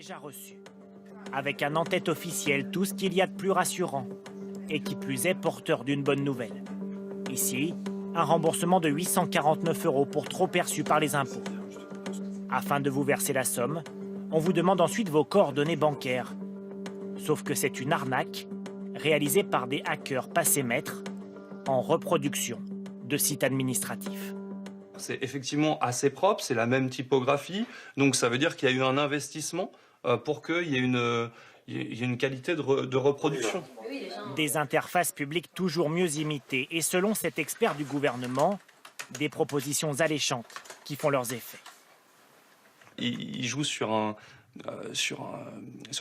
déjà reçu. Avec un en-tête officiel, tout ce qu'il y a de plus rassurant. Et qui plus est, porteur d'une bonne nouvelle. Ici, un remboursement de 849 € pour trop perçu par les impôts. Afin de vous verser la somme, on vous demande ensuite vos coordonnées bancaires. Sauf que c'est une arnaque réalisée par des hackers passés maîtres en reproduction de sites administratifs. C'est effectivement assez propre, c'est la même typographie, donc ça veut dire qu'il y a eu un investissement pour qu'il y ait une qualité de reproduction. Des interfaces publiques toujours mieux imitées et selon cet expert du gouvernement, des propositions alléchantes qui font leurs effets. Il joue sur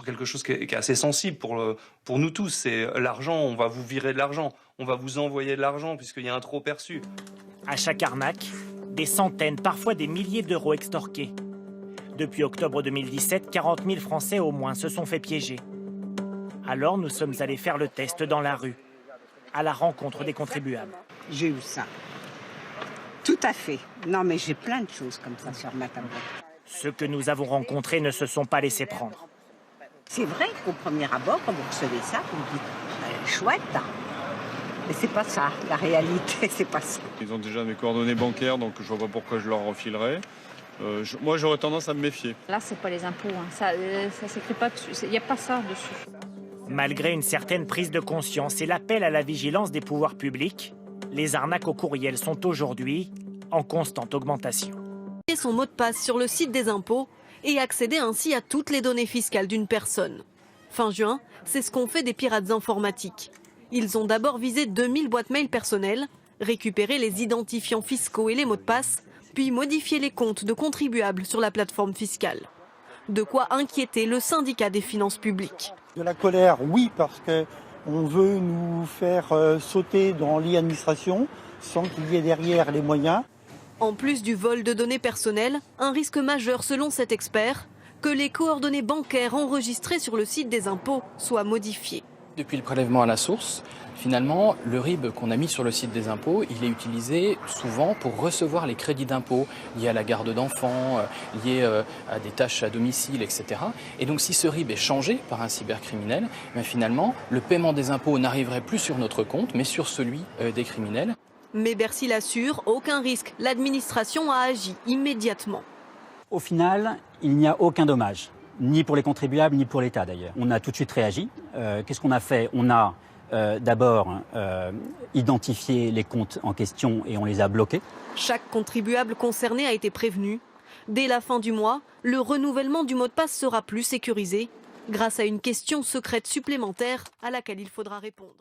quelque chose qui est assez sensible pour nous tous. C'est l'argent, on va vous virer de l'argent, on va vous envoyer de l'argent puisqu'il y a un trop perçu. À chaque arnaque, des centaines, parfois des milliers d'euros extorqués. Depuis octobre 2017, 40 000 Français au moins se sont fait piéger. Alors nous sommes allés faire le test dans la rue, à la rencontre des contribuables. J'ai eu ça. Tout à fait. Non, mais j'ai plein de choses comme ça sur ma tablette. Ceux que nous avons rencontrés ne se sont pas laissés prendre. C'est vrai qu'au premier abord, quand vous recevez ça, vous vous dites chouette. Mais c'est pas ça, la réalité, c'est pas ça. Ils ont déjà mes coordonnées bancaires, donc je vois pas pourquoi je leur refilerais. Moi, j'aurais tendance à me méfier. Là, c'est pas les impôts, hein. Ça s'écrit pas dessus. Il n'y a pas ça dessus. Malgré une certaine prise de conscience et l'appel à la vigilance des pouvoirs publics, les arnaques au courriel sont aujourd'hui en constante augmentation. Son mot de passe sur le site des impôts et accéder ainsi à toutes les données fiscales d'une personne. Fin juin, c'est ce qu'ont fait des pirates informatiques. Ils ont d'abord visé 2000 boîtes mail personnelles, récupéré les identifiants fiscaux et les mots de passe, puis modifié les comptes de contribuables sur la plateforme fiscale. De quoi inquiéter le syndicat des finances publiques. De la colère, oui, parce qu'on veut nous faire sauter dans l'e-administration sans qu'il y ait derrière les moyens. En plus du vol de données personnelles, un risque majeur selon cet expert, que les coordonnées bancaires enregistrées sur le site des impôts soient modifiées. Depuis le prélèvement à la source, finalement, le RIB qu'on a mis sur le site des impôts, il est utilisé souvent pour recevoir les crédits d'impôts liés à la garde d'enfants, liés à des tâches à domicile, etc. Et donc si ce RIB est changé par un cybercriminel, finalement, le paiement des impôts n'arriverait plus sur notre compte, mais sur celui des criminels. Mais Bercy l'assure, aucun risque. L'administration a agi immédiatement. Au final, il n'y a aucun dommage, ni pour les contribuables, ni pour l'État d'ailleurs. On a tout de suite réagi. Qu'est-ce qu'on a fait? On a d'abord identifié les comptes en question et on les a bloqués. Chaque contribuable concerné a été prévenu. Dès la fin du mois, le renouvellement du mot de passe sera plus sécurisé grâce à une question secrète supplémentaire à laquelle il faudra répondre.